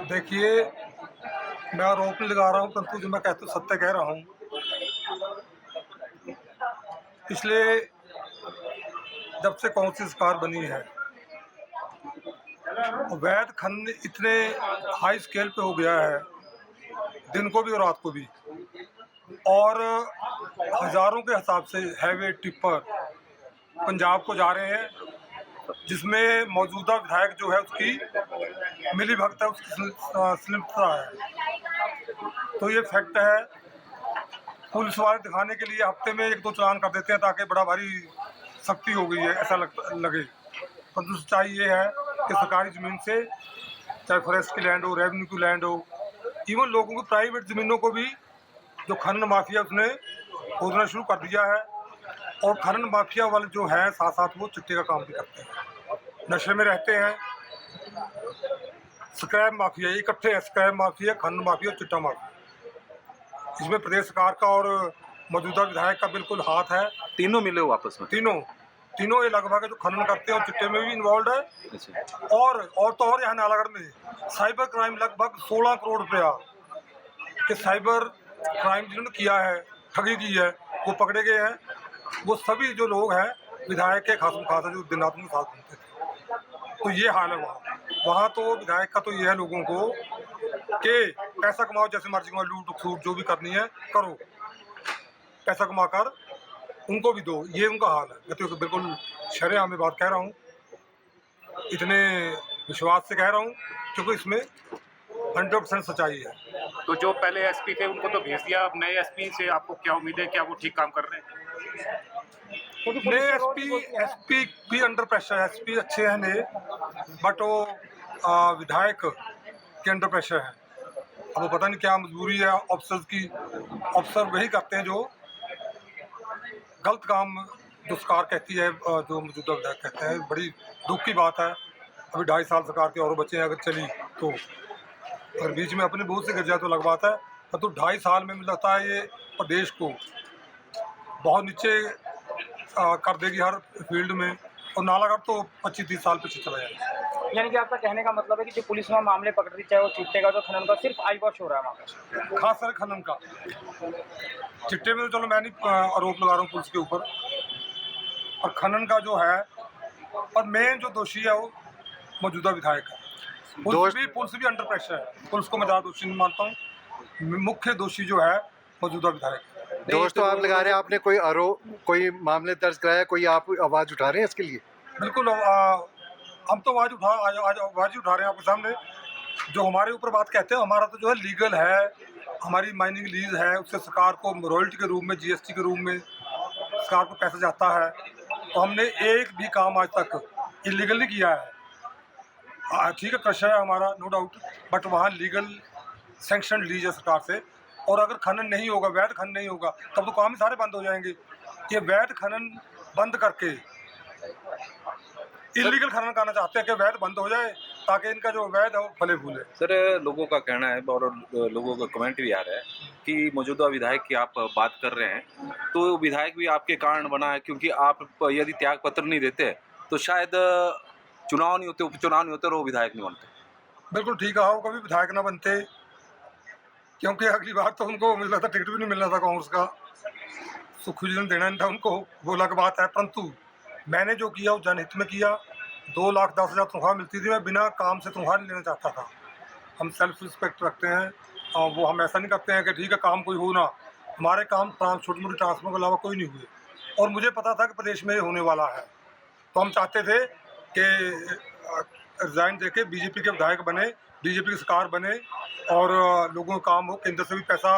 देखिए, मैं आरोप नहीं लगा रहा हूँ, परंतु जो मैं कहता हूँ सत्य कह रहा हूँ। पिछले जब से कौन सी सरकार बनी है, अवैध खनन इतने हाई स्केल पे हो गया है, दिन को भी और रात को भी। और हज़ारों के हिसाब से हैवी टिप्पर पंजाब को जा रहे हैं, जिसमें मौजूदा विधायक जो है उसकी मिलीभगत है, उसकी संलिप्तता है। तो ये फैक्ट है। पुलिस वाले दिखाने के लिए हफ्ते में 1-2 चालान कर देते हैं ताकि बड़ा भारी सख्ती हो गई है ऐसा लगे। परंतु सच्चाई ये है कि सरकारी ज़मीन से, चाहे फॉरेस्ट की लैंड हो, रेवेन्यू की लैंड हो, इवन लोगों की प्राइवेट ज़मीनों को भी जो खनन माफिया उसने खोदना शुरू कर दिया है। और खनन माफिया वाले जो हैं साथ साथ वो चिट्टे का काम भी करते हैं, नशे में रहते हैं। स्क्रैप माफिया इकट्ठे हैं, स्क्रैप माफिया, खनन माफिया और चिट्टा माफिया। इसमें प्रदेश सरकार का और मौजूदा विधायक का बिल्कुल हाथ है। तीनों मिले हो आपस में? तीनों ये लगभग जो खनन करते हैं और चिट्टे में भी इन्वॉल्व है। अच्छा। और यहाँ नालागढ़ में साइबर क्राइम लगभग 16 करोड़ रुपया के साइबर क्राइम जिन्होंने किया है, ठगी की है, वो पकड़े गए हैं। वो सभी जो लोग हैं विधायक के खास है, जो दिन रात में साथ घूमते थे। तो ये हाल है वहाँ तो विधायक का तो ये है लोगों को कि पैसा कमाओ, जैसे मर्जी कमाओ, लूट खसूट जो भी करनी है करो, पैसा कमा कर उनको भी दो, ये उनका हाल है। मैं तो बिल्कुल शरेआम में बात कह रहा हूँ, इतने विश्वास से कह रहा हूँ क्योंकि इसमें 100% सच्चाई है। तो जो पहले एसपी थे उनको तो भेज दिया, अब नए एसपी से आपको क्या उम्मीद है, क्या वो ठीक काम कर रहे हैं? नए एसपी भी अंडर प्रेशर है। एसपी अच्छे हैं नए, बट वो विधायक के अंडर प्रेशर है। अब वो पता नहीं क्या मजबूरी है ऑफिसर्स की। ऑफिसर वही करते हैं जो गलत काम, जो सरकार कहती है, जो मौजूदा विधायक कहते हैं। बड़ी दुख की बात है। अभी 2.5 साल सरकार के और बच्चे अगर चली तो, अगर बीच में अपने बोझ से गिर जाए तो अलग बात है। तो 2.5 साल में मुझे लगता है ये प्रदेश को बहुत नीचे कर देगी हर फील्ड में। और नालागढ़ तो 25-30 साल पीछे चला जाएगा। यानी कि आपका कहने का मतलब है कि जो पुलिस में मामले पकड़ रही, चाहे वो चिट्टे का, जो खनन का, सिर्फ आई वॉश हो रहा है वहाँ पे, खास कर खनन का। चिट्टे में तो चलो मैं नहीं आरोप लगा रहा हूँ पुलिस के ऊपर, और खनन का जो है, और मेन जो दोषी है वो मौजूदा विधायक है। पुलिस भी अंडर प्रेशर है। पुलिस को मैं ज़्यादा दोषी नहीं मानता हूँ। मुख्य दोषी जो है मौजूदा विधायक है। दोस्तों आप लगा रहे हैं, आपने कोई मामले दर्ज कराया, कोई आप आवाज़ उठा रहे हैं इसके लिए? बिल्कुल, हम तो आवाज़ उठा रहे हैं आपके सामने। जो हमारे ऊपर बात कहते हैं, हमारा तो जो है लीगल है, हमारी माइनिंग लीज है, उससे सरकार को रॉयल्टी के रूप में, जीएसटी के रूप में सरकार को पैसा जाता है। तो हमने एक भी काम आज तक इलीगल नहीं किया है। ठीक है, क्रशर है हमारा, नो डाउट, बट वहाँ लीगल सैंक्शन लीज है सरकार से। और अगर खनन नहीं होगा, वैध खनन नहीं होगा, तब तो काम ही सारे बंद हो जाएंगे। ये वैध खनन बंद करके इलीगल खनन करना चाहते हैं कि वैध बंद हो जाए ताकि इनका जो वैध है वो फले फूले। सर, लोगों का कहना है और लोगों का कमेंट भी आ रहा है कि मौजूदा विधायक की आप बात कर रहे हैं, तो विधायक भी आपके कारण बना है, क्योंकि आप यदि त्याग पत्र नहीं देते तो शायद चुनाव नहीं होते, उपचुनाव नहीं होते और वो विधायक नहीं बनते। बिल्कुल ठीक है, वो कभी विधायक ना बनते, क्योंकि अगली बार तो उनको मुझे लगता टिकट भी नहीं मिलना था कांग्रेस का, सुखविजन देना नहीं था उनको, वो अलग बात है। परंतु मैंने जो किया वो जनहित में किया। 2,10,000 तनख्वाह मिलती थी, मैं बिना काम से तनख्वाह नहीं लेना चाहता था। हम सेल्फ रिस्पेक्ट रखते हैं, और वो हम ऐसा नहीं करते हैं कि ठीक है काम कोई हो ना। हमारे काम छोटी मोटी ट्रांसफर के अलावा कोई नहीं हुए, और मुझे पता था कि प्रदेश में होने वाला है। तो हम चाहते थे कि रिज़ाइन दे के बीजेपी के विधायक बने, बीजेपी की सरकार बने, और लोगों का काम हो। केंद्र से भी पैसा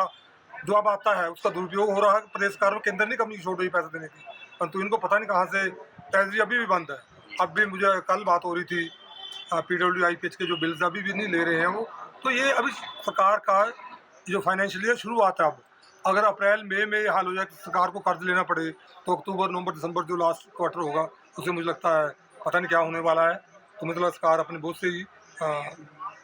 जो अब आता है उसका दुरुपयोग हो रहा है। प्रदेश सरकार में केंद्र नहीं कमी छोड़ रही पैसा देने की, परंतु इनको पता नहीं कहाँ से ट्रेजरी अभी भी बंद है। अब भी मुझे कल बात हो रही थी, PWIPH के जो बिल्स अभी भी नहीं ले रहे हैं वो। तो ये अभी सरकार का जो फाइनेंशियल ईयर शुरुआत है। अब अगर अप्रैल मई में ये हाल हो जाए कि सरकार को कर्ज लेना पड़े, तो अक्टूबर नवंबर दिसंबर जो लास्ट क्वार्टर होगा उससे मुझे लगता है पता नहीं क्या होने वाला है। तो मतलब सरकार अपने बोझ से ही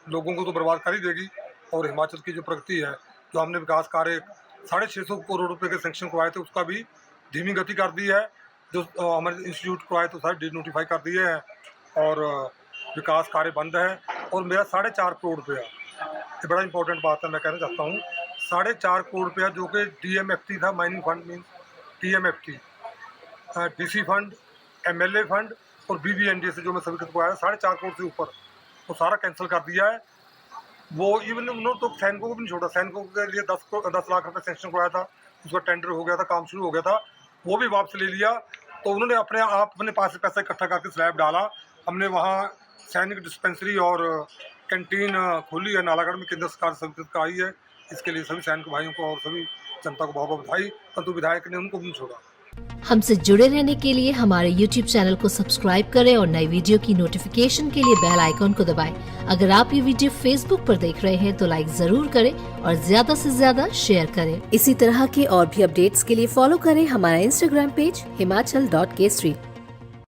लोगों को तो बर्बाद कर ही देगी। और हिमाचल की जो प्रगति है, जो हमने विकास कार्य 650 करोड़ रुपये के सेंक्शन करवाए थे, उसका भी धीमी गति कर दी है। जो हमारे इंस्टीट्यूट करवाए तो सारे डिनोटिफाई कर दिए हैं, और विकास कार्य बंद है। और मेरा 4.5 करोड़ रुपया ये बड़ा इंपॉर्टेंट बात है, मैं कहना चाहता हूँ 4.5 करोड़ रुपया जो कि DMFT था, mining fund mean TMFT, DC fund, MLA fund और BBNJ से जो मैं सभी को आया 4.5 करोड़ से ऊपर वो सारा कैंसिल कर दिया है। वो इवन उन्होंने तो सैनिकों को भी नहीं छोड़ा, सैनिकों के लिए 10 लाख रुपए सेंक्शन कराया था, उसका टेंडर हो गया था, काम शुरू हो गया था, वो भी वापस ले लिया। तो उन्होंने अपने पास से पैसा इकट्ठा करके स्लैब डाला। हमने वहाँ सैनिक डिस्पेंसरी और कैंटीन खोली है नालागढ़ में, केंद्र सरकार स्वीकृत का आई है। इसके लिए सभी सैनिक भाइयों को और सभी जनता को बहुत बहुत बधाई। परंतु विधायक ने उनको भी नहीं छोड़ा। हमसे जुड़े रहने के लिए हमारे YouTube चैनल को सब्सक्राइब करें और नई वीडियो की नोटिफिकेशन के लिए बेल आइकॉन को दबाएं। अगर आप ये वीडियो Facebook पर देख रहे हैं तो लाइक जरूर करें और ज्यादा से ज्यादा शेयर करें। इसी तरह के और भी अपडेट्स के लिए फॉलो करें हमारा Instagram पेज himachal.k3।